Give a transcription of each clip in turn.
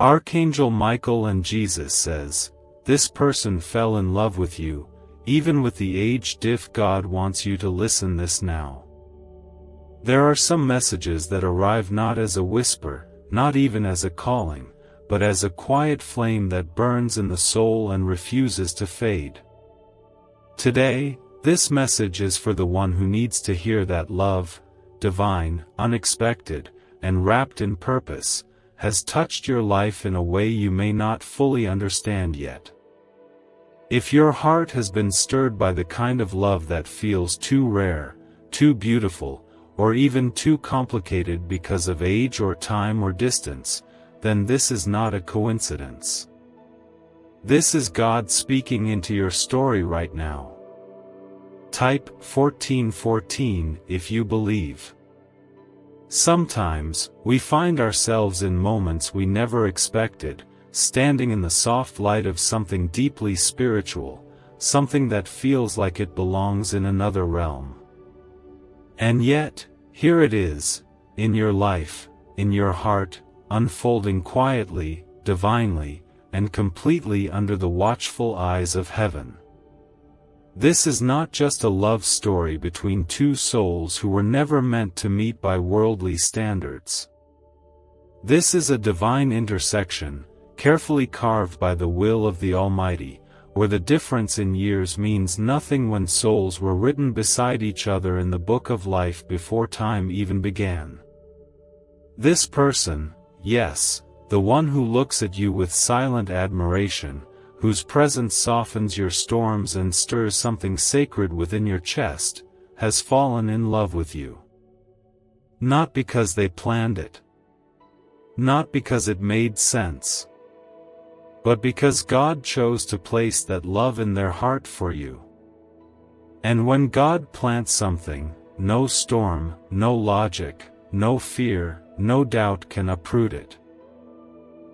Archangel Michael and Jesus says, "This person fell in love with you, even with the age Diff. God wants you to listen this now." There are some messages that arrive not as a whisper, not even as a calling, but as a quiet flame that burns in the soul and refuses to fade. Today, this message is for the one who needs to hear that love, divine, unexpected, and wrapped in purpose, has touched your life in a way you may not fully understand yet. If your heart has been stirred by the kind of love that feels too rare, too beautiful, or even too complicated because of age or time or distance, then this is not a coincidence. This is God speaking into your story right now. Type 1414 if you believe. Sometimes, we find ourselves in moments we never expected, standing in the soft light of something deeply spiritual, something that feels like it belongs in another realm. And yet, here it is, in your life, in your heart, unfolding quietly, divinely, and completely under the watchful eyes of heaven. This is not just a love story between two souls who were never meant to meet by worldly standards. This is a divine intersection, carefully carved by the will of the Almighty, where the difference in years means nothing when souls were written beside each other in the book of life before time even began. This person, yes, the one who looks at you with silent admiration, whose presence softens your storms and stirs something sacred within your chest, has fallen in love with you. Not because they planned it. Not because it made sense. But because God chose to place that love in their heart for you. And when God plants something, no storm, no logic, no fear, no doubt can uproot it.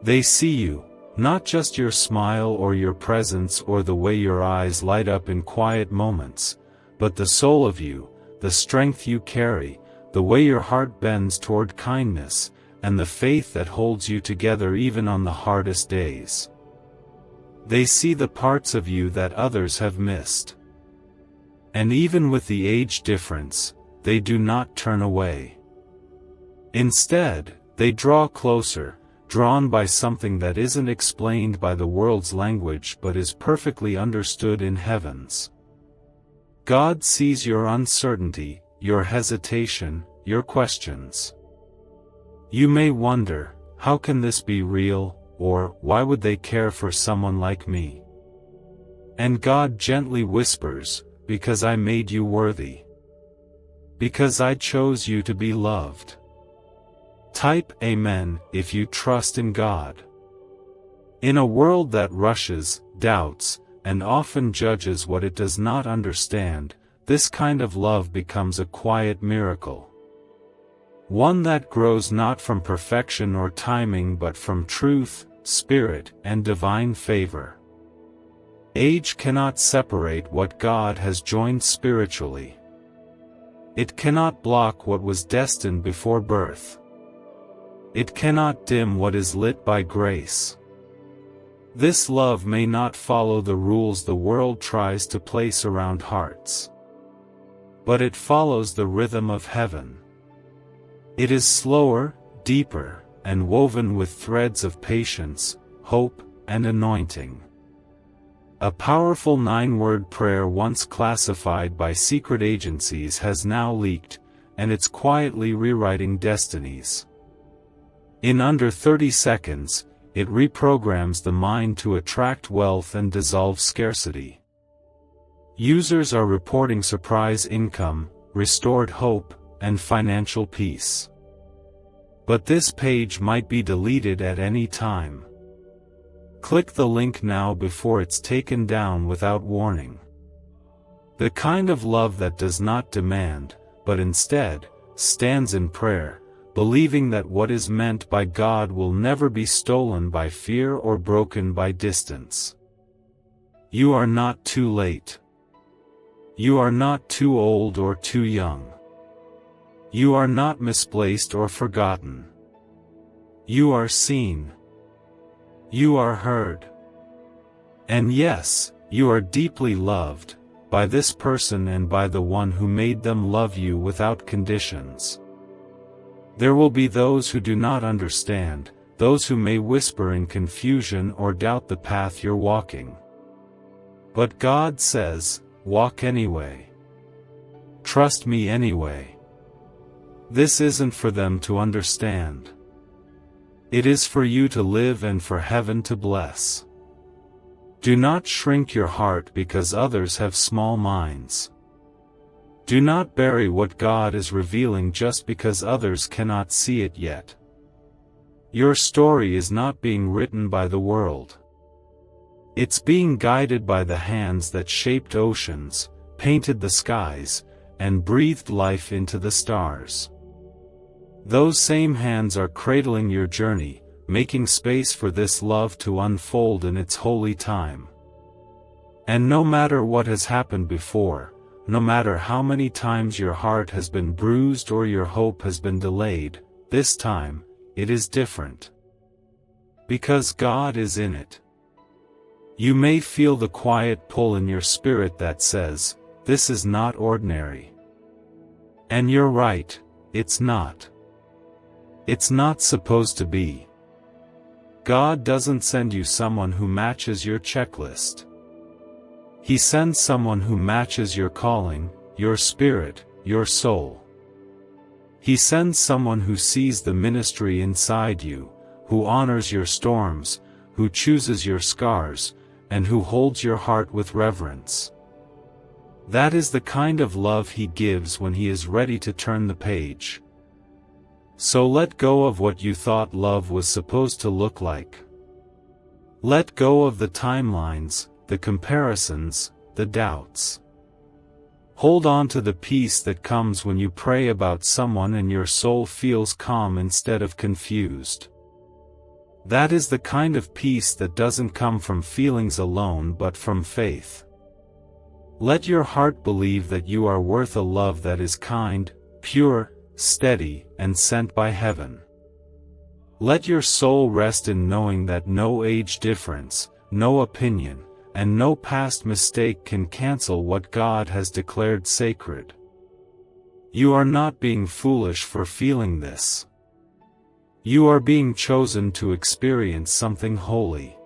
They see you, not just your smile or your presence or the way your eyes light up in quiet moments, but the soul of you, the strength you carry, the way your heart bends toward kindness, and the faith that holds you together even on the hardest days. They see the parts of you that others have missed. And even with the age difference, they do not turn away. Instead, they draw closer, drawn by something that isn't explained by the world's language but is perfectly understood in heaven's. God sees your uncertainty, your hesitation, your questions. You may wonder, how can this be real, or why would they care for someone like me? And God gently whispers, because I made you worthy. Because I chose you to be loved. Type Amen if you trust in God. In a world that rushes, doubts, and often judges what it does not understand, this kind of love becomes a quiet miracle. One that grows not from perfection or timing but from truth, spirit, and divine favor. Age cannot separate what God has joined spiritually. It cannot block what was destined before birth. It cannot dim what is lit by grace. This love may not follow the rules the world tries to place around hearts. But it follows the rhythm of heaven. It is slower, deeper, and woven with threads of patience, hope, and anointing. A powerful 9-word prayer once classified by secret agencies has now leaked, and it's quietly rewriting destinies. In under 30 seconds, it reprograms the mind to attract wealth and dissolve scarcity. Users are reporting surprise income, restored hope, and financial peace. But this page might be deleted at any time. Click the link now before it's taken down without warning. The kind of love that does not demand, but instead, stands in prayer, believing that what is meant by God will never be stolen by fear or broken by distance. You are not too late. You are not too old or too young. You are not misplaced or forgotten. You are seen. You are heard. And yes, you are deeply loved, by this person and by the one who made them love you without conditions. There will be those who do not understand, those who may whisper in confusion or doubt the path you're walking. But God says, walk anyway. Trust me anyway. This isn't for them to understand. It is for you to live and for heaven to bless. Do not shrink your heart because others have small minds. Do not bury what God is revealing just because others cannot see it yet. Your story is not being written by the world. It's being guided by the hands that shaped oceans, painted the skies, and breathed life into the stars. Those same hands are cradling your journey, making space for this love to unfold in its holy time. And no matter what has happened before, no matter how many times your heart has been bruised or your hope has been delayed, this time, it is different. Because God is in it. You may feel the quiet pull in your spirit that says, this is not ordinary. And you're right, it's not. It's not supposed to be. God doesn't send you someone who matches your checklist. He sends someone who matches your calling, your spirit, your soul. He sends someone who sees the ministry inside you, who honors your storms, who chooses your scars, and who holds your heart with reverence. That is the kind of love He gives when He is ready to turn the page. So let go of what you thought love was supposed to look like. Let go of the timelines, the comparisons, the doubts. Hold on to the peace that comes when you pray about someone and your soul feels calm instead of confused. That is the kind of peace that doesn't come from feelings alone but from faith. Let your heart believe that you are worth a love that is kind, pure, steady, and sent by heaven. Let your soul rest in knowing that no age difference, no opinion, and no past mistake can cancel what God has declared sacred. You are not being foolish for feeling this. You are being chosen to experience something holy.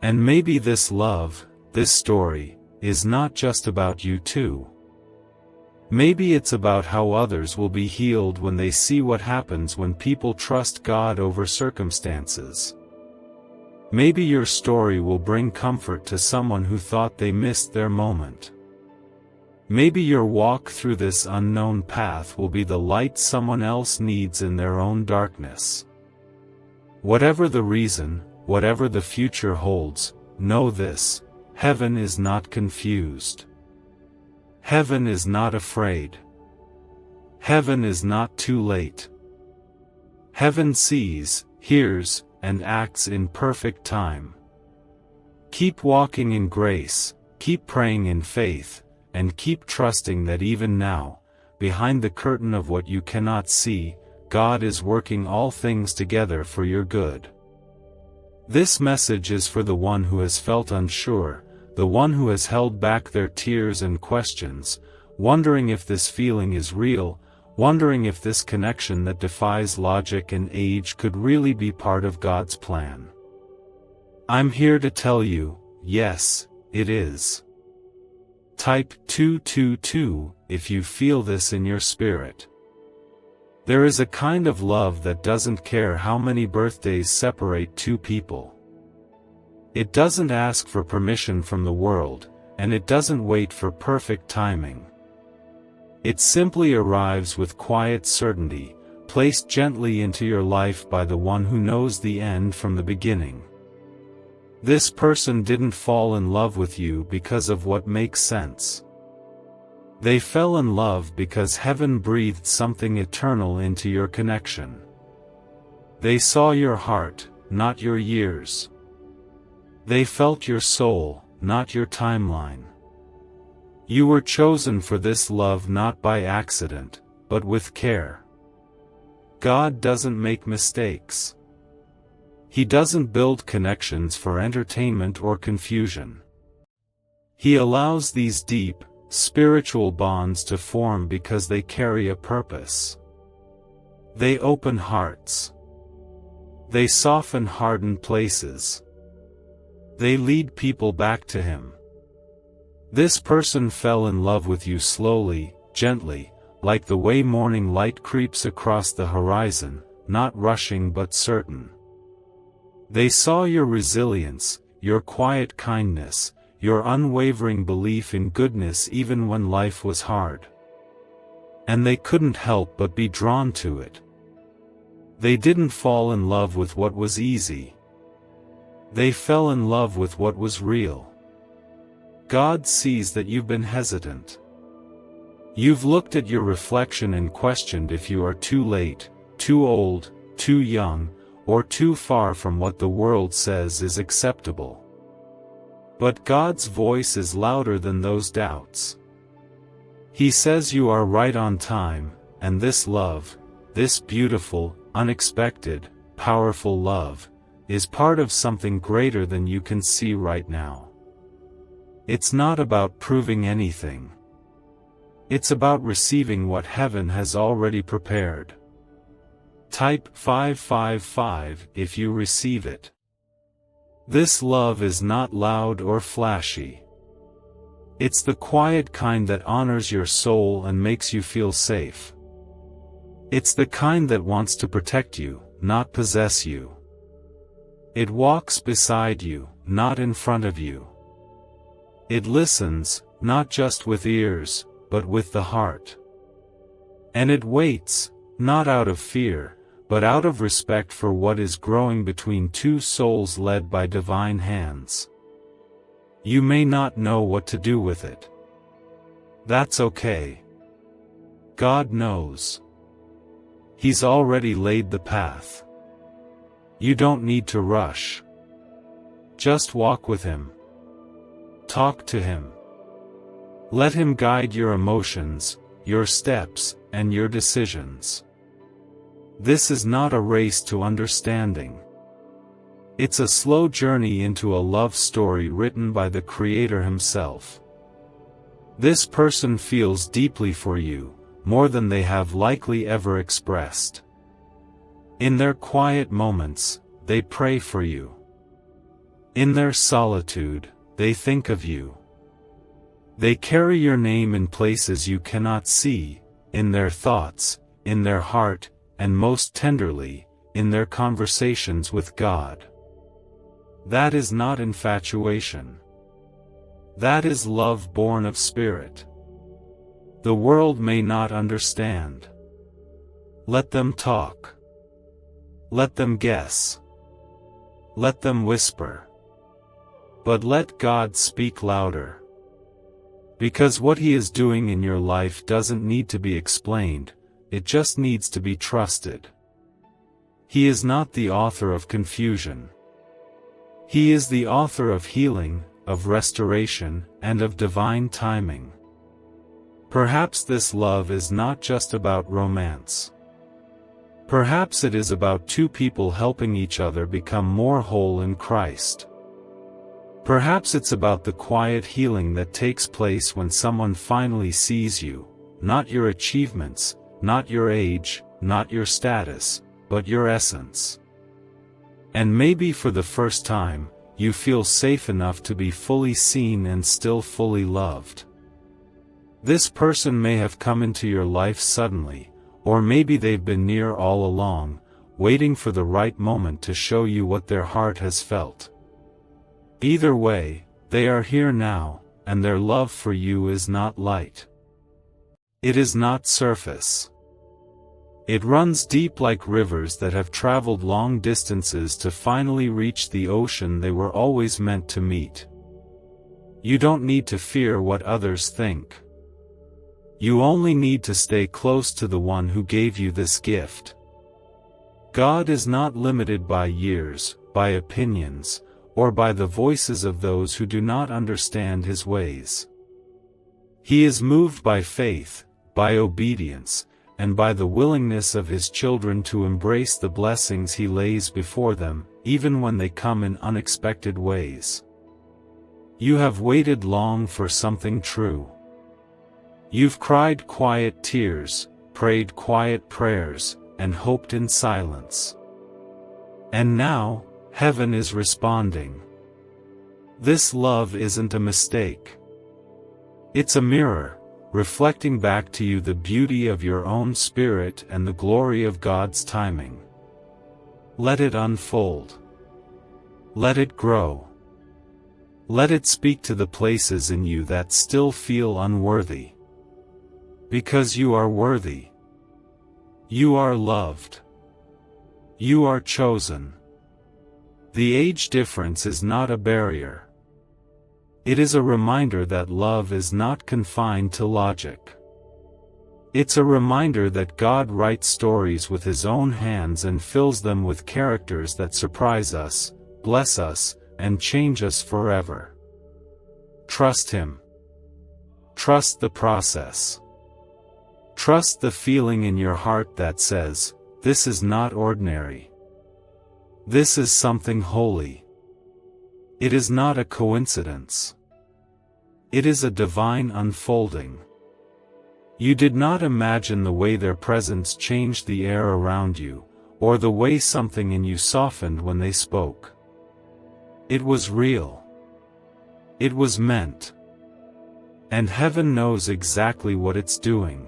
And maybe this love, this story, is not just about you too. Maybe it's about how others will be healed when they see what happens when people trust God over circumstances. Maybe your story will bring comfort to someone who thought they missed their moment. Maybe your walk through this unknown path will be the light someone else needs in their own darkness. Whatever the reason, whatever the future holds, know this: heaven is not confused. Heaven is not afraid. Heaven is not too late. Heaven sees, hears, and acts in perfect time. Keep walking in grace, keep praying in faith, and keep trusting that even now, behind the curtain of what you cannot see, God is working all things together for your good. This message is for the one who has felt unsure, the one who has held back their tears and questions, wondering if this feeling is real, wondering if this connection that defies logic and age could really be part of God's plan. I'm here to tell you, yes, it is. Type 222 if you feel this in your spirit. There is a kind of love that doesn't care how many birthdays separate two people. It doesn't ask for permission from the world, and it doesn't wait for perfect timing. It simply arrives with quiet certainty, placed gently into your life by the one who knows the end from the beginning. This person didn't fall in love with you because of what makes sense. They fell in love because heaven breathed something eternal into your connection. They saw your heart, not your years. They felt your soul, not your timeline. You were chosen for this love not by accident, but with care. God doesn't make mistakes. He doesn't build connections for entertainment or confusion. He allows these deep, spiritual bonds to form because they carry a purpose. They open hearts. They soften hardened places. They lead people back to Him. This person fell in love with you slowly, gently, like the way morning light creeps across the horizon, not rushing but certain. They saw your resilience, your quiet kindness, your unwavering belief in goodness even when life was hard. And they couldn't help but be drawn to it. They didn't fall in love with what was easy. They fell in love with what was real. God sees that you've been hesitant. You've looked at your reflection and questioned if you are too late, too old, too young, or too far from what the world says is acceptable. But God's voice is louder than those doubts. He says you are right on time, and this love, this beautiful, unexpected, powerful love, is part of something greater than you can see right now. It's not about proving anything. It's about receiving what heaven has already prepared. Type 555 if you receive it. This love is not loud or flashy. It's the quiet kind that honors your soul and makes you feel safe. It's the kind that wants to protect you, not possess you. It walks beside you, not in front of you. It listens, not just with ears, but with the heart. And it waits, not out of fear, but out of respect for what is growing between two souls led by divine hands. You may not know what to do with it. That's okay. God knows. He's already laid the path. You don't need to rush. Just walk with Him. Talk to Him. Let Him guide your emotions, your steps, and your decisions. This is not a race to understanding. It's a slow journey into a love story written by the Creator Himself. This person feels deeply for you, more than they have likely ever expressed. In their quiet moments, they pray for you. In their solitude, they think of you. They carry your name in places you cannot see, in their thoughts, in their heart, and most tenderly, in their conversations with God. That is not infatuation. That is love born of spirit. The world may not understand. Let them talk. Let them guess. Let them whisper. But let God speak louder. Because what He is doing in your life doesn't need to be explained, it just needs to be trusted. He is not the author of confusion. He is the author of healing, of restoration, and of divine timing. Perhaps this love is not just about romance. Perhaps it is about two people helping each other become more whole in Christ. Perhaps it's about the quiet healing that takes place when someone finally sees you, not your achievements, not your age, not your status, but your essence. And maybe for the first time, you feel safe enough to be fully seen and still fully loved. This person may have come into your life suddenly, or maybe they've been near all along, waiting for the right moment to show you what their heart has felt. Either way, they are here now, and their love for you is not light. It is not surface. It runs deep like rivers that have traveled long distances to finally reach the ocean they were always meant to meet. You don't need to fear what others think. You only need to stay close to the one who gave you this gift. God is not limited by years, by opinions, or by the voices of those who do not understand His ways. He is moved by faith, by obedience, and by the willingness of His children to embrace the blessings He lays before them, even when they come in unexpected ways. You have waited long for something true. You've cried quiet tears, prayed quiet prayers, and hoped in silence. And now, heaven is responding. This love isn't a mistake. It's a mirror, reflecting back to you the beauty of your own spirit and the glory of God's timing. Let it unfold. Let it grow. Let it speak to the places in you that still feel unworthy. Because you are worthy. You are loved. You are chosen. The age difference is not a barrier. It is a reminder that love is not confined to logic. It's a reminder that God writes stories with His own hands and fills them with characters that surprise us, bless us, and change us forever. Trust Him. Trust the process. Trust the feeling in your heart that says, "This is not ordinary. This is something holy. It is not a coincidence. It is a divine unfolding." You did not imagine the way their presence changed the air around you, or the way something in you softened when they spoke. It was real. It was meant. And heaven knows exactly what it's doing.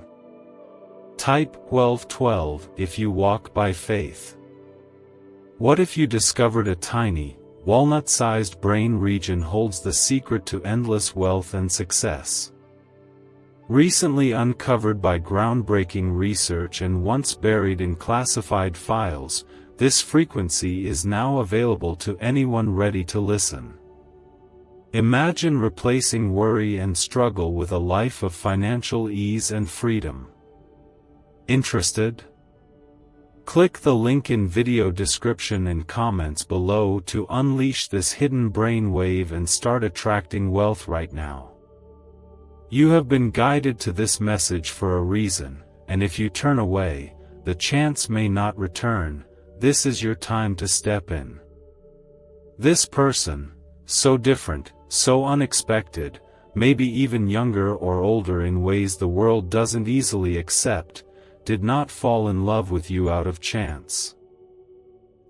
Type 1212 if you walk by faith. What if you discovered a tiny, walnut-sized brain region holds the secret to endless wealth and success? Recently uncovered by groundbreaking research and once buried in classified files, this frequency is now available to anyone ready to listen. Imagine replacing worry and struggle with a life of financial ease and freedom. Interested? Click the link in video description and comments below to unleash this hidden brain wave and start attracting wealth right now. You have been guided to this message for a reason, and if you turn away, the chance may not return. This is your time to step in. This person, so different, so unexpected, maybe even younger or older in ways the world doesn't easily accept, did not fall in love with you out of chance.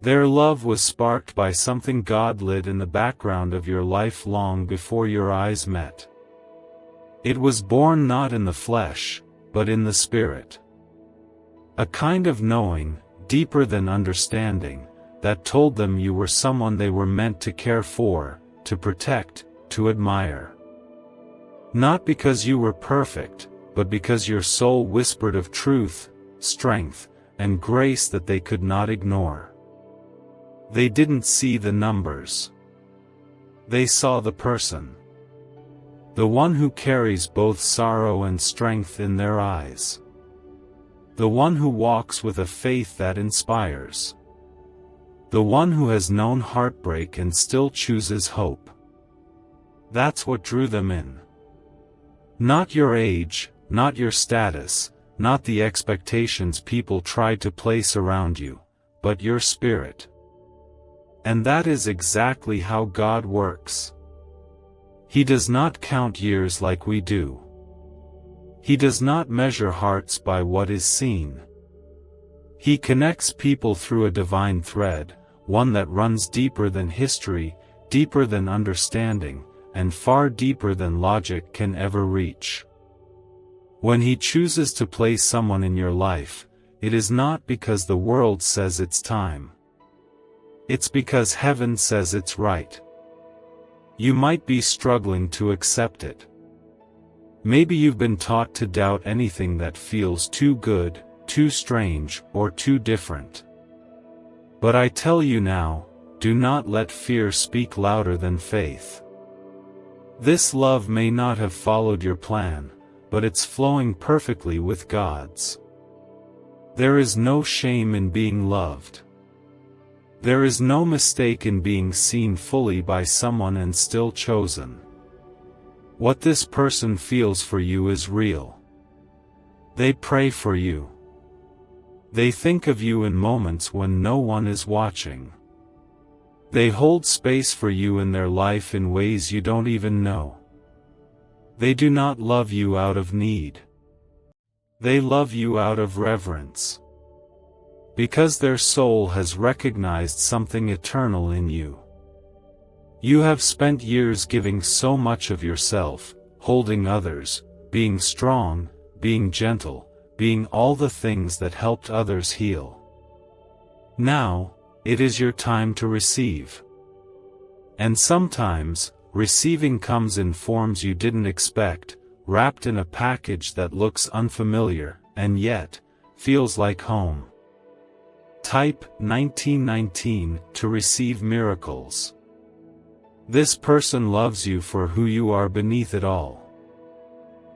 Their love was sparked by something God lit in the background of your life long before your eyes met. It was born not in the flesh, but in the spirit. A kind of knowing, deeper than understanding, that told them you were someone they were meant to care for, to protect, to admire. Not because you were perfect, but because your soul whispered of truth, strength, and grace that they could not ignore. They didn't see the numbers. They saw the person. The one who carries both sorrow and strength in their eyes. The one who walks with a faith that inspires. The one who has known heartbreak and still chooses hope. That's what drew them in. Not your age, not your status, not the expectations people tried to place around you, but your spirit. And that is exactly how God works. He does not count years like we do. He does not measure hearts by what is seen. He connects people through a divine thread, one that runs deeper than history, deeper than understanding, and far deeper than logic can ever reach. When He chooses to place someone in your life, it is not because the world says it's time. It's because heaven says it's right. You might be struggling to accept it. Maybe you've been taught to doubt anything that feels too good, too strange, or too different. But I tell you now, do not let fear speak louder than faith. This love may not have followed your plan, but it's flowing perfectly with God's. There is no shame in being loved. There is no mistake in being seen fully by someone and still chosen. What this person feels for you is real. They pray for you. They think of you in moments when no one is watching. They hold space for you in their life in ways you don't even know. They do not love you out of need. They love you out of reverence. Because their soul has recognized something eternal in you. You have spent years giving so much of yourself, holding others, being strong, being gentle, being all the things that helped others heal. Now, it is your time to receive. And sometimes, receiving comes in forms you didn't expect, wrapped in a package that looks unfamiliar, and yet, feels like home. Type 1919 to receive miracles. This person loves you for who you are beneath it all.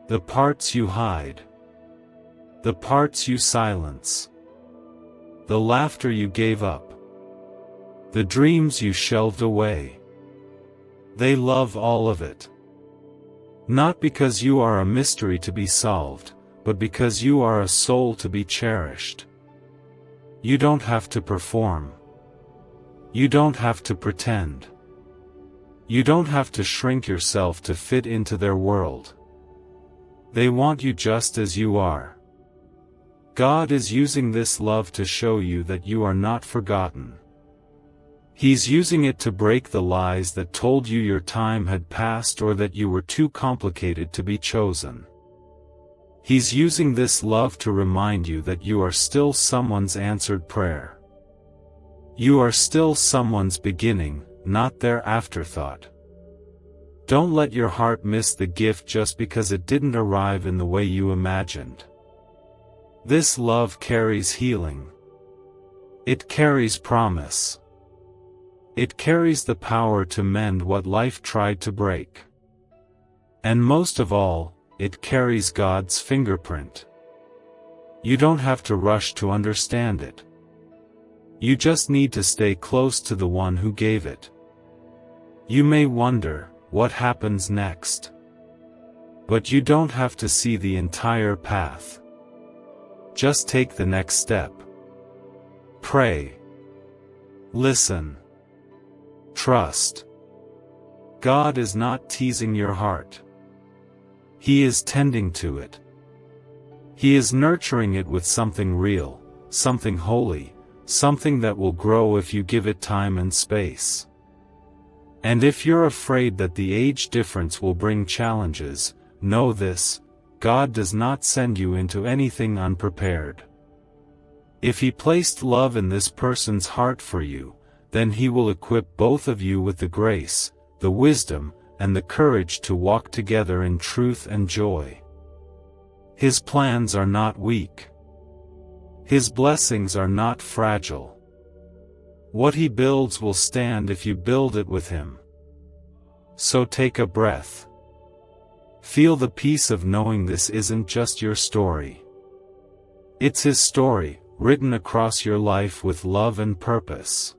The parts you hide. The parts you silence. The laughter you gave up. The dreams you shelved away. They love all of it. Not because you are a mystery to be solved, but because you are a soul to be cherished. You don't have to perform. You don't have to pretend. You don't have to shrink yourself to fit into their world. They want you just as you are. God is using this love to show you that you are not forgotten. He's using it to break the lies that told you your time had passed or that you were too complicated to be chosen. He's using this love to remind you that you are still someone's answered prayer. You are still someone's beginning, not their afterthought. Don't let your heart miss the gift just because it didn't arrive in the way you imagined. This love carries healing. It carries promise. It carries the power to mend what life tried to break. And most of all, it carries God's fingerprint. You don't have to rush to understand it. You just need to stay close to the one who gave it. You may wonder, what happens next? But you don't have to see the entire path. Just take the next step. Pray. Listen. Trust. God is not teasing your heart. He is tending to it. He is nurturing it with something real, something holy, something that will grow if you give it time and space. And if you're afraid that the age difference will bring challenges, know this: God does not send you into anything unprepared. If He placed love in this person's heart for you, then He will equip both of you with the grace, the wisdom, and the courage to walk together in truth and joy. His plans are not weak. His blessings are not fragile. What He builds will stand if you build it with Him. So take a breath. Feel the peace of knowing this isn't just your story. It's His story, written across your life with love and purpose.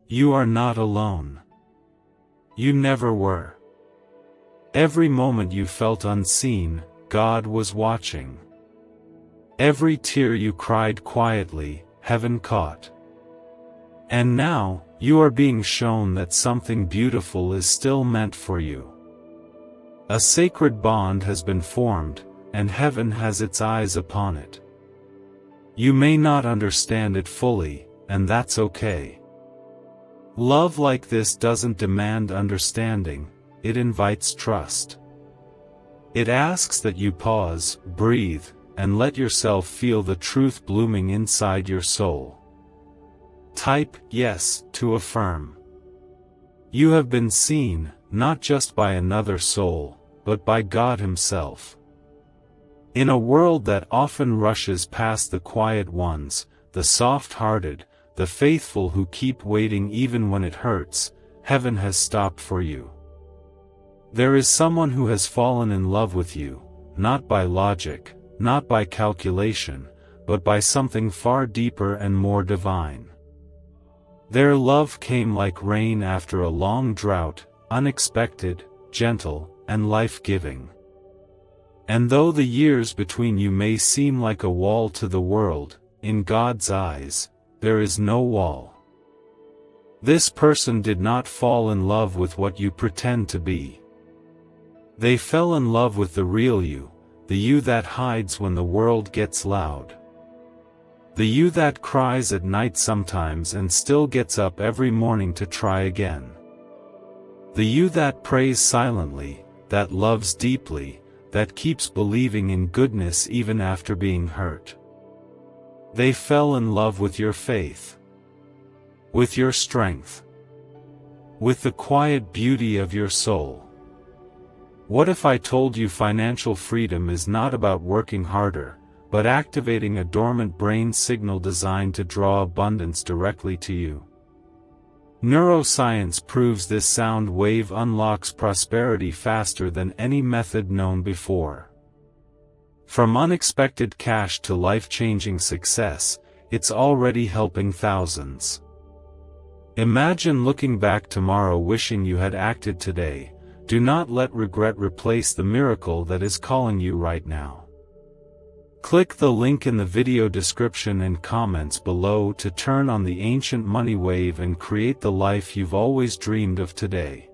You are not alone. You never were. Every moment you felt unseen, God was watching. Every tear you cried quietly, heaven caught. And now, you are being shown that something beautiful is still meant for you. A sacred bond has been formed, and heaven has its eyes upon it. You may not understand it fully, and that's okay. Love like this doesn't demand understanding, it invites trust. It asks that you pause, breathe, and let yourself feel the truth blooming inside your soul. Type yes to affirm. You have been seen, not just by another soul, but by God Himself. In a world that often rushes past the quiet ones, the soft-hearted, the faithful who keep waiting even when it hurts, heaven has stopped for you. There is someone who has fallen in love with you, not by logic, not by calculation, but by something far deeper and more divine. Their love came like rain after a long drought, unexpected, gentle, and life-giving. And though the years between you may seem like a wall to the world, in God's eyes, there is no wall. This person did not fall in love with what you pretend to be. They fell in love with the real you, the you that hides when the world gets loud. The you that cries at night sometimes and still gets up every morning to try again. The you that prays silently, that loves deeply, that keeps believing in goodness even after being hurt. They fell in love with your faith, with your strength, with the quiet beauty of your soul. What if I told you financial freedom is not about working harder, but activating a dormant brain signal designed to draw abundance directly to you? Neuroscience proves this sound wave unlocks prosperity faster than any method known before. From unexpected cash to life-changing success, it's already helping thousands. Imagine looking back tomorrow wishing you had acted today. Do not let regret replace the miracle that is calling you right now. Click the link in the video description and comments below to turn on the ancient money wave and create the life you've always dreamed of today.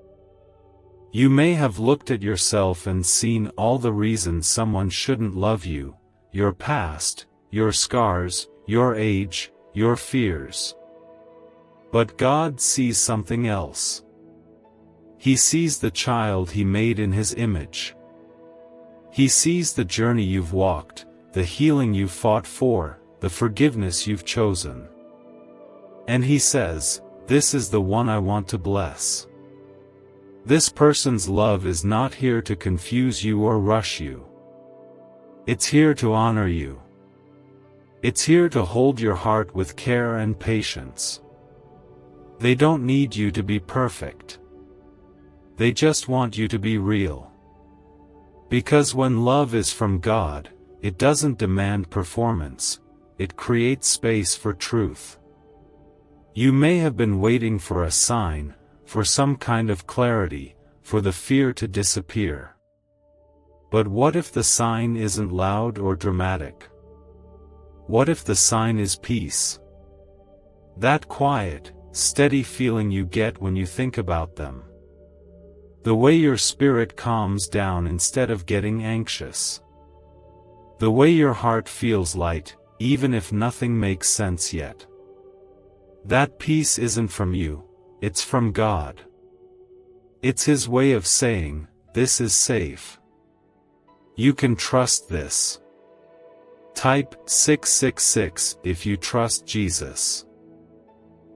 You may have looked at yourself and seen all the reasons someone shouldn't love you, your past, your scars, your age, your fears. But God sees something else. He sees the child He made in His image. He sees the journey you've walked, the healing you've fought for, the forgiveness you've chosen. And He says, "This is the one I want to bless." This person's love is not here to confuse you or rush you. It's here to honor you. It's here to hold your heart with care and patience. They don't need you to be perfect. They just want you to be real. Because when love is from God, it doesn't demand performance, it creates space for truth. You may have been waiting for a sign, for some kind of clarity, for the fear to disappear. But what if the sign isn't loud or dramatic? What if the sign is peace? That quiet, steady feeling you get when you think about them. The way your spirit calms down instead of getting anxious. The way your heart feels light, even if nothing makes sense yet. That peace isn't from you, it's from God. It's His way of saying, "This is safe. You can trust this." Type 666 if you trust Jesus.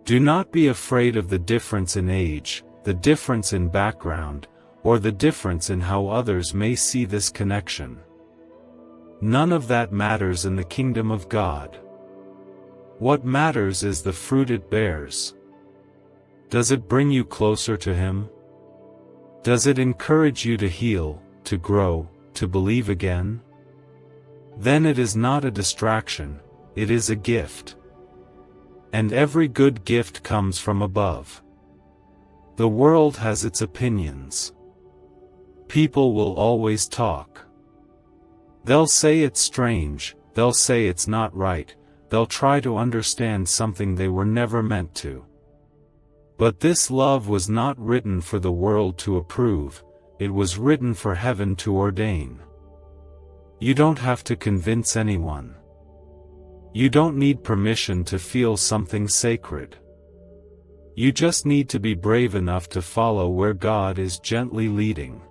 Do not be afraid of the difference in age, the difference in background, or the difference in how others may see this connection. None of that matters in the kingdom of God. What matters is the fruit it bears. Does it bring you closer to Him? Does it encourage you to heal, to grow, to believe again? Then it is not a distraction, it is a gift. And every good gift comes from above. The world has its opinions. People will always talk. They'll say it's strange, they'll say it's not right, they'll try to understand something they were never meant to. But this love was not written for the world to approve, it was written for heaven to ordain. You don't have to convince anyone. You don't need permission to feel something sacred. You just need to be brave enough to follow where God is gently leading.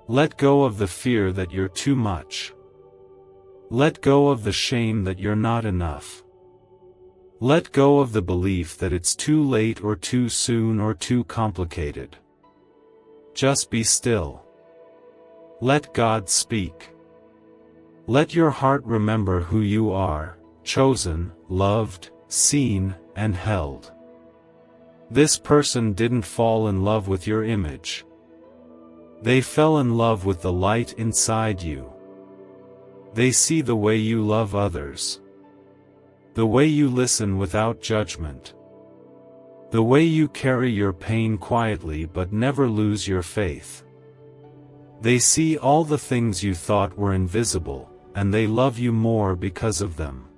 Let go of the fear that you're too much. Let go of the shame that you're not enough. Let go of the belief that it's too late or too soon or too complicated. Just be still. Let God speak. Let your heart remember who you are, chosen, loved, seen, and held. This person didn't fall in love with your image. They fell in love with the light inside you. They see the way you love others. The way you listen without judgment. The way you carry your pain quietly but never lose your faith. They see all the things you thought were invisible, and they love you more because of them.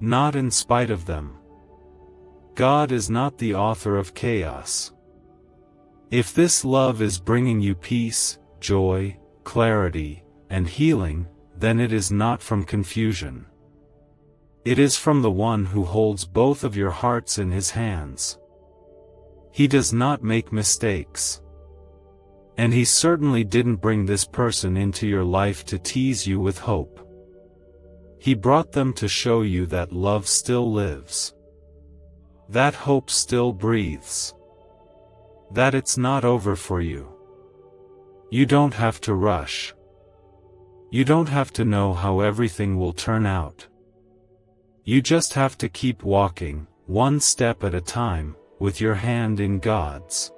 Not in spite of them. God is not the author of chaos. If this love is bringing you peace, joy, clarity, and healing, then it is not from confusion. It is from the one who holds both of your hearts in his hands. He does not make mistakes. And he certainly didn't bring this person into your life to tease you with hope. He brought them to show you that love still lives. That hope still breathes. That it's not over for you. You don't have to rush. You don't have to know how everything will turn out. You just have to keep walking, one step at a time, with your hand in God's.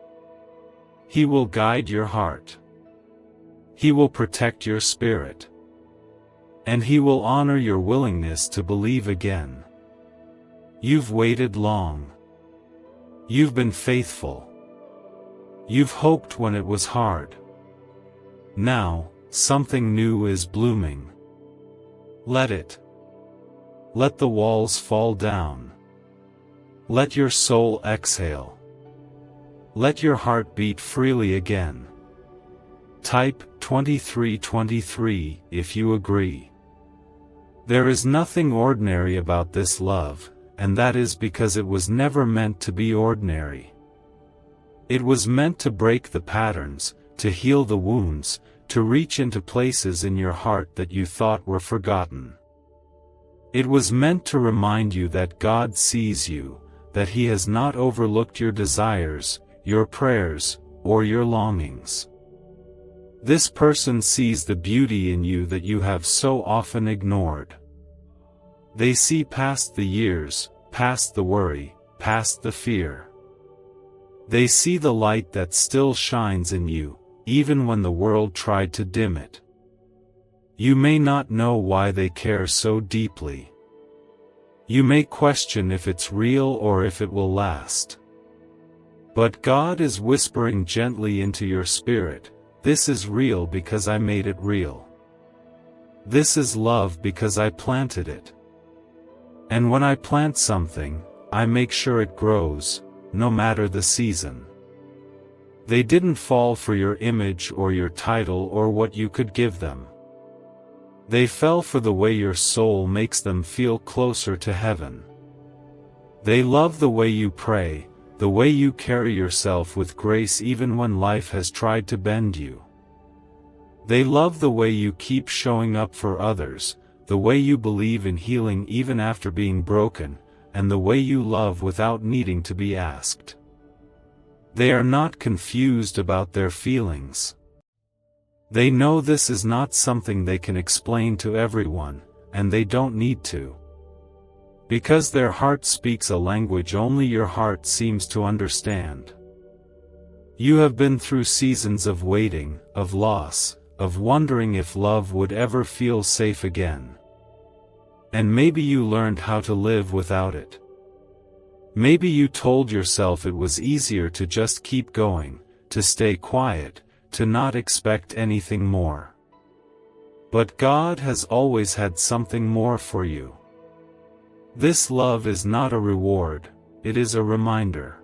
He will guide your heart. He will protect your spirit. And he will honor your willingness to believe again. You've waited long. You've been faithful. You've hoped when it was hard. Now, something new is blooming. Let it. Let the walls fall down. Let your soul exhale. Let your heart beat freely again. Type 2323 if you agree. There is nothing ordinary about this love, and that is because it was never meant to be ordinary. It was meant to break the patterns, to heal the wounds, to reach into places in your heart that you thought were forgotten. It was meant to remind you that God sees you, that He has not overlooked your desires, your prayers, or your longings. This person sees the beauty in you that you have so often ignored. They see past the years, past the worry, past the fear. They see the light that still shines in you, even when the world tried to dim it. You may not know why they care so deeply. You may question if it's real or if it will last. But God is whispering gently into your spirit, "This is real because I made it real. This is love because I planted it. And when I plant something, I make sure it grows, no matter the season." They didn't fall for your image or your title or what you could give them. They fell for the way your soul makes them feel closer to heaven. They love the way you pray, the way you carry yourself with grace even when life has tried to bend you. They love the way you keep showing up for others, the way you believe in healing even after being broken, and the way you love without needing to be asked. They are not confused about their feelings. They know this is not something they can explain to everyone, and they don't need to. Because their heart speaks a language only your heart seems to understand. You have been through seasons of waiting, of loss, of wondering if love would ever feel safe again. And maybe you learned how to live without it. Maybe you told yourself it was easier to just keep going, to stay quiet, to not expect anything more. But God has always had something more for you. This love is not a reward, it is a reminder.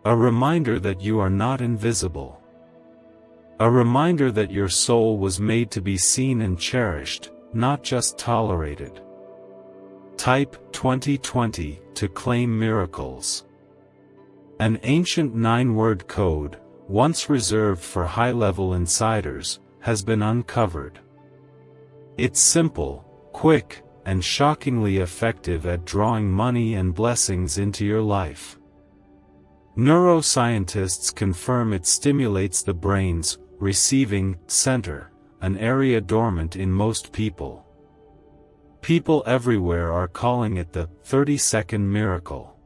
A reminder that you are not invisible. A reminder that your soul was made to be seen and cherished, not just tolerated. Type 2020 to claim miracles. An ancient 9-word code, once reserved for high-level insiders, has been uncovered. It's simple, quick, and shockingly effective at drawing money and blessings into your life. Neuroscientists confirm it stimulates the brain's receiving center, an area dormant in most people. People everywhere are calling it the 30-second miracle.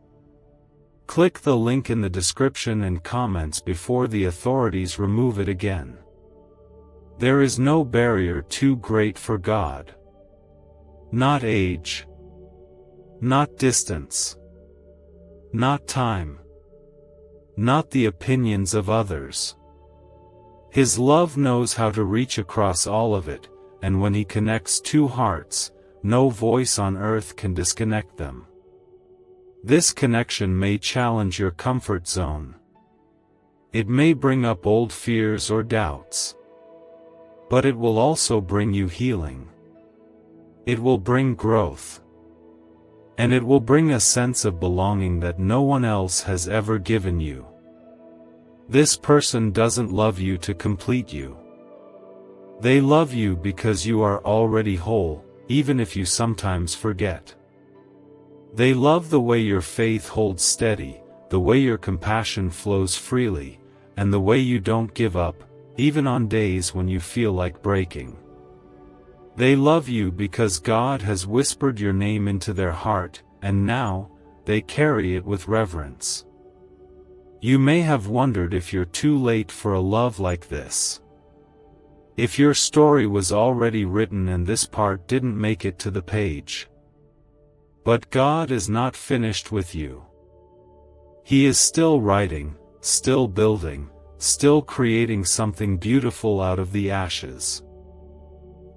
Click the link in the description and comments before the authorities remove it again. There is no barrier too great for God. Not age. Not distance. Not time. Not the opinions of others. His love knows how to reach across all of it, and when He connects two hearts, no voice on earth can disconnect them. This connection may challenge your comfort zone. It may bring up old fears or doubts. But it will also bring you healing. It will bring growth. And it will bring a sense of belonging that no one else has ever given you. This person doesn't love you to complete you. They love you because you are already whole, even if you sometimes forget. They love the way your faith holds steady, the way your compassion flows freely, and the way you don't give up, even on days when you feel like breaking. They love you because God has whispered your name into their heart, and now, they carry it with reverence. You may have wondered if you're too late for a love like this. If your story was already written and this part didn't make it to the page. But God is not finished with you. He is still writing, still building, still creating something beautiful out of the ashes.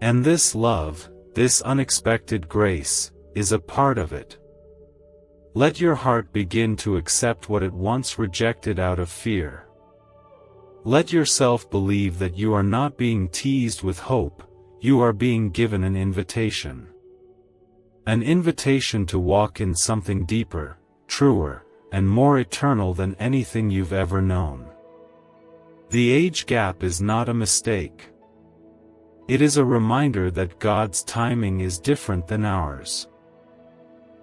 And this love, this unexpected grace, is a part of it. Let your heart begin to accept what it once rejected out of fear. Let yourself believe that you are not being teased with hope, you are being given an invitation. An invitation to walk in something deeper, truer, and more eternal than anything you've ever known. The age gap is not a mistake. It is a reminder that God's timing is different than ours.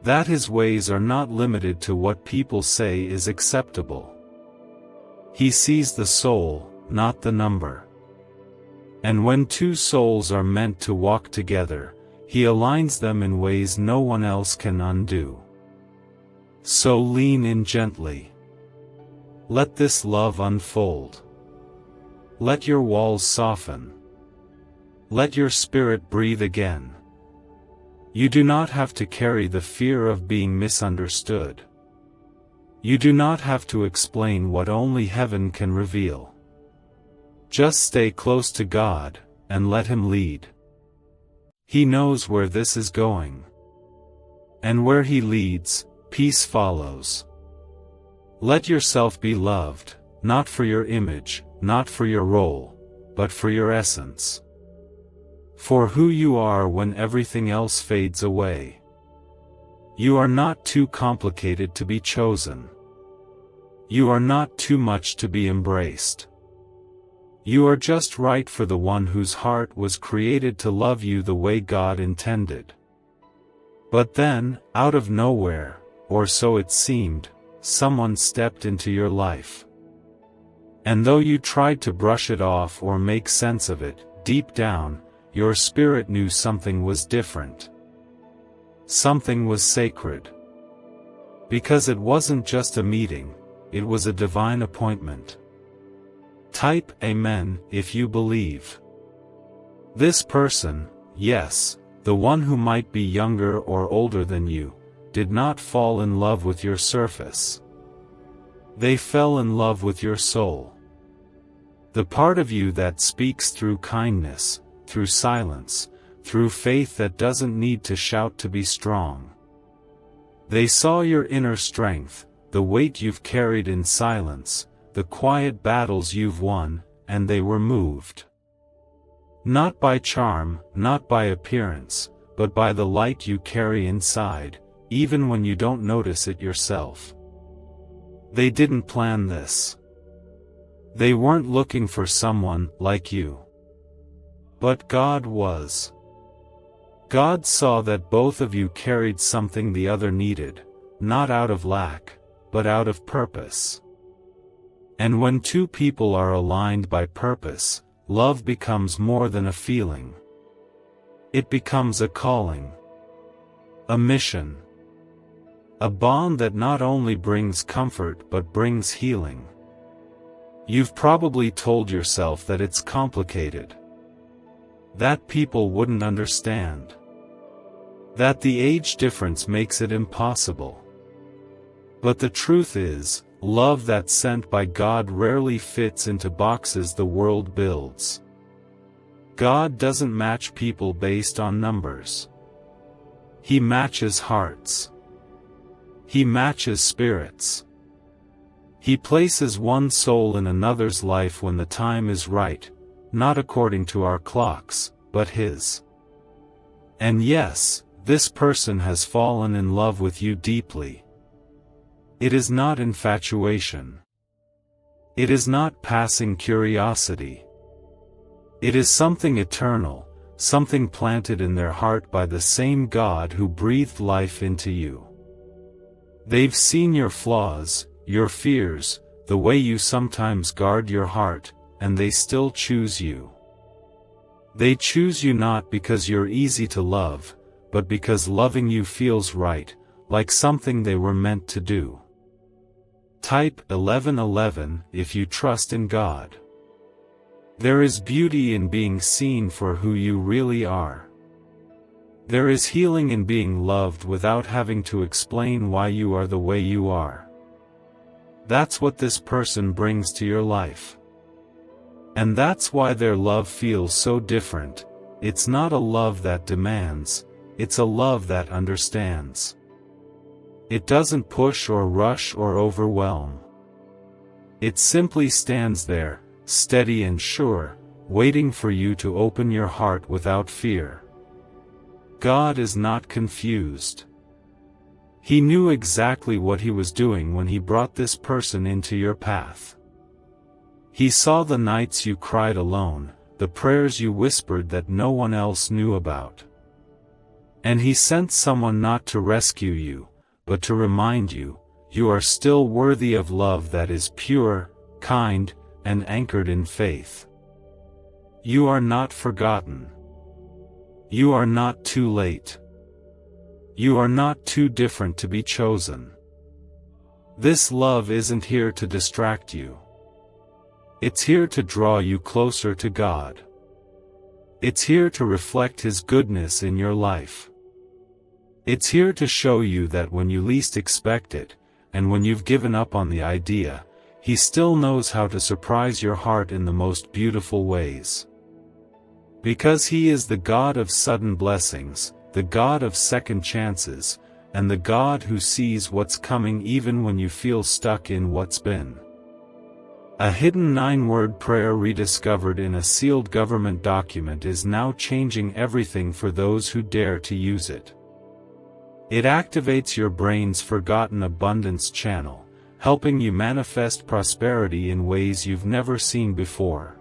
That His ways are not limited to what people say is acceptable. He sees the soul, not the number. And when two souls are meant to walk together, He aligns them in ways no one else can undo. So lean in gently. Let this love unfold. Let your walls soften. Let your spirit breathe again. You do not have to carry the fear of being misunderstood. You do not have to explain what only heaven can reveal. Just stay close to God, and let Him lead. He knows where this is going. And where He leads, peace follows. Let yourself be loved, not for your image, not for your role, but for your essence. For who you are when everything else fades away. You are not too complicated to be chosen. You are not too much to be embraced. You are just right for the one whose heart was created to love you the way God intended. But then, out of nowhere, or so it seemed, someone stepped into your life. And though you tried to brush it off or make sense of it, deep down, your spirit knew something was different. Something was sacred. Because it wasn't just a meeting, it was a divine appointment. Type Amen if you believe. This person, yes, the one who might be younger or older than you, did not fall in love with your surface. They fell in love with your soul. The part of you that speaks through kindness, through silence, through faith that doesn't need to shout to be strong. They saw your inner strength, the weight you've carried in silence, the quiet battles you've won, and they were moved. Not by charm, not by appearance, but by the light you carry inside, even when you don't notice it yourself. They didn't plan this. They weren't looking for someone like you. But God was. God saw that both of you carried something the other needed, not out of lack, but out of purpose. And when two people are aligned by purpose, love becomes more than a feeling. It becomes a calling. A mission. A bond that not only brings comfort but brings healing. You've probably told yourself that it's complicated. That people wouldn't understand. That the age difference makes it impossible. But the truth is, love that's sent by God rarely fits into boxes the world builds. God doesn't match people based on numbers. He matches hearts. He matches spirits. He places one soul in another's life when the time is right, not according to our clocks, but His. And yes, this person has fallen in love with you deeply. It is not infatuation. It is not passing curiosity. It is something eternal, something planted in their heart by the same God who breathed life into you. They've seen your flaws, your fears, the way you sometimes guard your heart, and they still choose you. They choose you not because you're easy to love, but because loving you feels right, like something they were meant to do. Type 1111 if you trust in God. There is beauty in being seen for who you really are. There is healing in being loved without having to explain why you are the way you are. That's what this person brings to your life. And that's why their love feels so different. It's not a love that demands, it's a love that understands. It doesn't push or rush or overwhelm. It simply stands there, steady and sure, waiting for you to open your heart without fear. God is not confused. He knew exactly what He was doing when He brought this person into your path. He saw the nights you cried alone, the prayers you whispered that no one else knew about. And He sent someone not to rescue you, but to remind you, you are still worthy of love that is pure, kind, and anchored in faith. You are not forgotten. You are not too late. You are not too different to be chosen. This love isn't here to distract you. It's here to draw you closer to God. It's here to reflect His goodness in your life. It's here to show you that when you least expect it, and when you've given up on the idea, He still knows how to surprise your heart in the most beautiful ways. Because He is the God of sudden blessings, the God of second chances, and the God who sees what's coming even when you feel stuck in what's been. A hidden 9-word prayer rediscovered in a sealed government document is now changing everything for those who dare to use it. It activates your brain's forgotten abundance channel, helping you manifest prosperity in ways you've never seen before.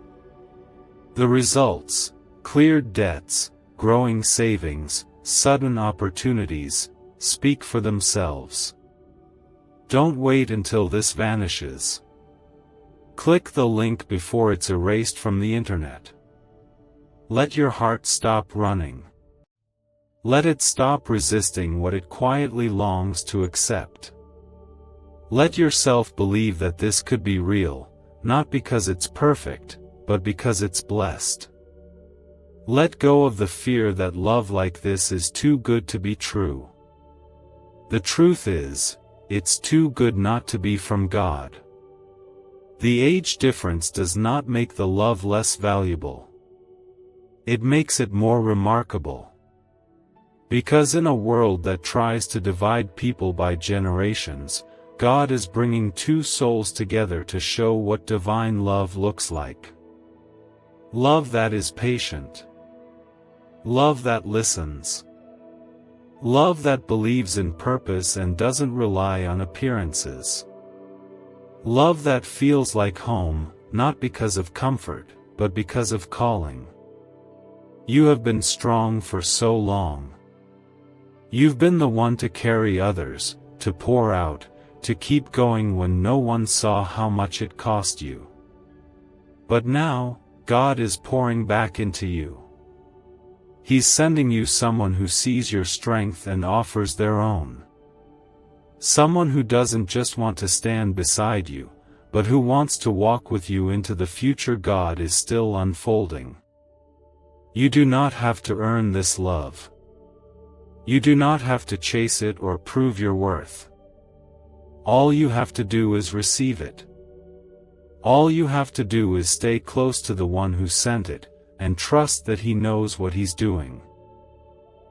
The results: cleared debts, growing savings, sudden opportunities, speak for themselves. Don't wait until this vanishes. Click the link before it's erased from the internet. Let your heart stop running. Let it stop resisting what it quietly longs to accept. Let yourself believe that this could be real, not because it's perfect, but because it's blessed. Let go of the fear that love like this is too good to be true. The truth is, it's too good not to be from God. The age difference does not make the love less valuable. It makes it more remarkable. Because in a world that tries to divide people by generations, God is bringing two souls together to show what divine love looks like. Love that is patient. Love that listens. Love that believes in purpose and doesn't rely on appearances. Love that feels like home, not because of comfort, but because of calling. You have been strong for so long. You've been the one to carry others, to pour out, to keep going when no one saw how much it cost you. But now, God is pouring back into you. He's sending you someone who sees your strength and offers their own. Someone who doesn't just want to stand beside you, but who wants to walk with you into the future God is still unfolding. You do not have to earn this love. You do not have to chase it or prove your worth. All you have to do is receive it. All you have to do is stay close to the one who sent it, and trust that He knows what He's doing.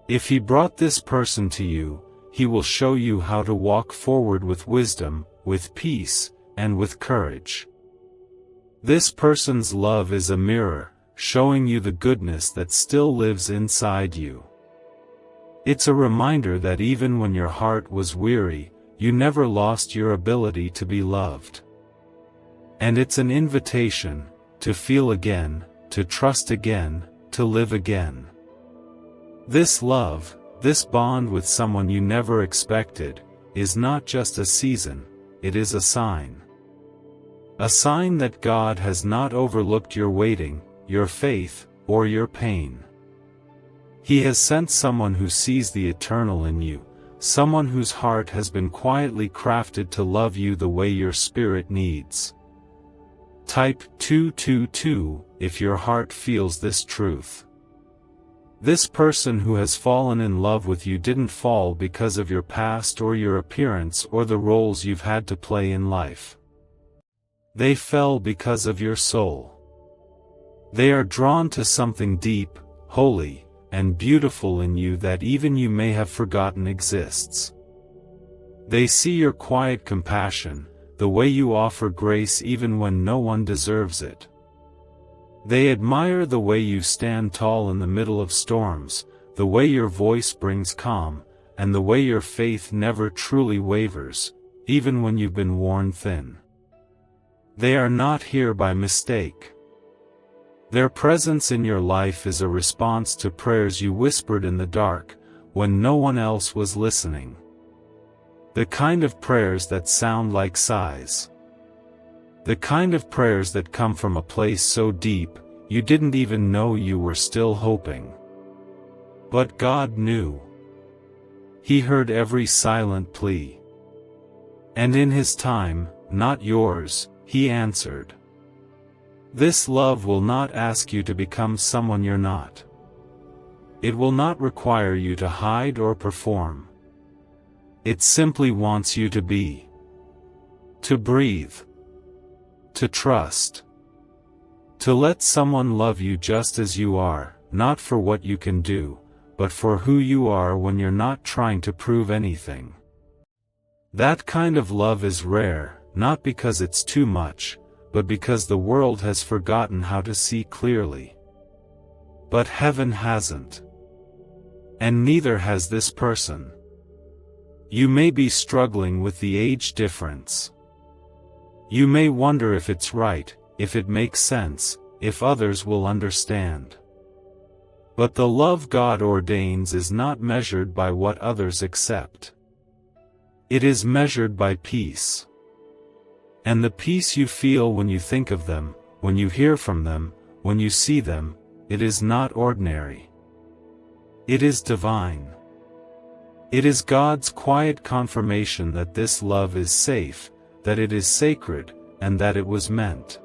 If He brought this person to you, he will show you how to walk forward with wisdom, with peace, and with courage. This person's love is a mirror, showing you the goodness that still lives inside you. It's a reminder that even when your heart was weary, you never lost your ability to be loved. And it's an invitation to feel again, to trust again, to live again. This love, this bond with someone you never expected, is not just a season, it is a sign. A sign that God has not overlooked your waiting, your faith, or your pain. He has sent someone who sees the eternal in you, someone whose heart has been quietly crafted to love you the way your spirit needs. Type 222 if your heart feels this truth. This person who has fallen in love with you didn't fall because of your past or your appearance or the roles you've had to play in life. They fell because of your soul. They are drawn to something deep, holy, and beautiful in you that even you may have forgotten exists. They see your quiet compassion, the way you offer grace even when no one deserves it. They admire the way you stand tall in the middle of storms, the way your voice brings calm, and the way your faith never truly wavers, even when you've been worn thin. They are not here by mistake. Their presence in your life is a response to prayers you whispered in the dark, when no one else was listening. The kind of prayers that sound like sighs. The kind of prayers that come from a place so deep, you didn't even know you were still hoping. But God knew. He heard every silent plea. And in His time, not yours, He answered. This love will not ask you to become someone you're not. It will not require you to hide or perform. It simply wants you to be. To breathe. To trust. To let someone love you just as you are, not for what you can do, but for who you are when you're not trying to prove anything. That kind of love is rare, not because it's too much, but because the world has forgotten how to see clearly. But heaven hasn't. And neither has this person. You may be struggling with the age difference. You may wonder if it's right, if it makes sense, if others will understand. But the love God ordains is not measured by what others accept. It is measured by peace. And the peace you feel when you think of them, when you hear from them, when you see them, it is not ordinary. It is divine. It is God's quiet confirmation that this love is safe, that it is sacred, and that it was meant.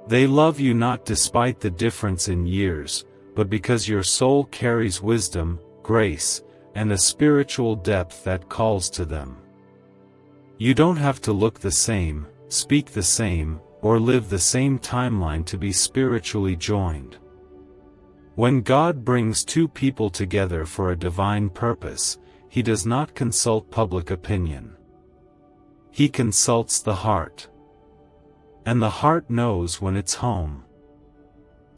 They love you not despite the difference in years, but because your soul carries wisdom, grace, and a spiritual depth that calls to them. You don't have to look the same, speak the same, or live the same timeline to be spiritually joined. When God brings two people together for a divine purpose, He does not consult public opinion. He consults the heart. And the heart knows when it's home.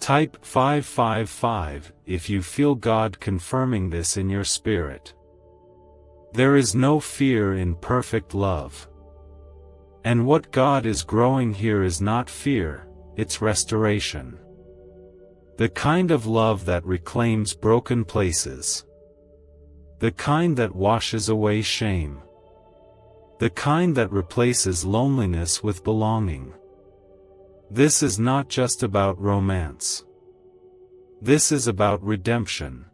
Type 555 if you feel God confirming this in your spirit. There is no fear in perfect love. And what God is growing here is not fear, it's restoration. The kind of love that reclaims broken places. The kind that washes away shame. The kind that replaces loneliness with belonging. This is not just about romance. This is about redemption.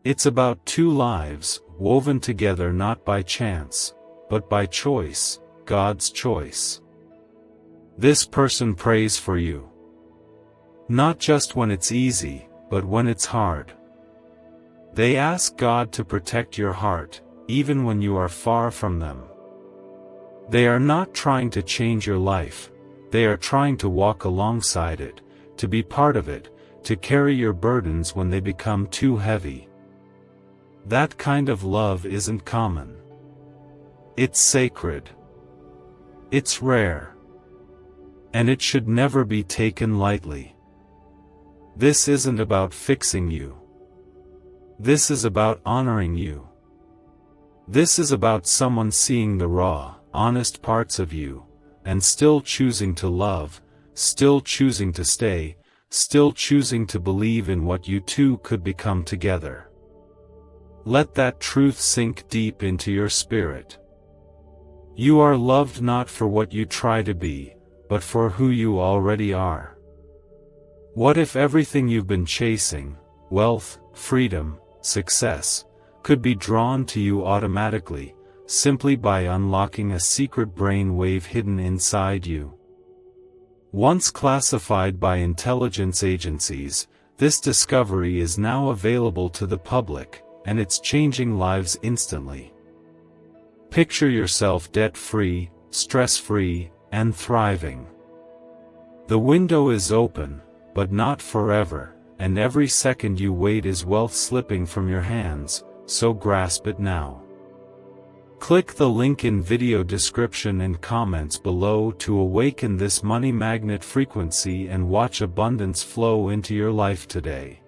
It's about two lives, woven together not by chance, but by choice, God's choice. This person prays for you. Not just when it's easy, but when it's hard. They ask God to protect your heart, even when you are far from them. They are not trying to change your life. They are trying to walk alongside it, to be part of it, to carry your burdens when they become too heavy. That kind of love isn't common. It's sacred. It's rare. And it should never be taken lightly. This isn't about fixing you. This is about honoring you. This is about someone seeing the raw, honest parts of you, and still choosing to love, still choosing to stay, still choosing to believe in what you two could become together. Let that truth sink deep into your spirit. You are loved not for what you try to be, but for who you already are. What if everything you've been chasing, wealth, freedom, success, could be drawn to you automatically, simply by unlocking a secret brain wave hidden inside you? Once classified by intelligence agencies, this discovery is now available to the public, and it's changing lives instantly. Picture yourself debt-free, stress-free, and thriving. The window is open, but not forever, and every second you wait is wealth slipping from your hands, so grasp it now. Click the link in video description and comments below to awaken this money magnet frequency and watch abundance flow into your life today.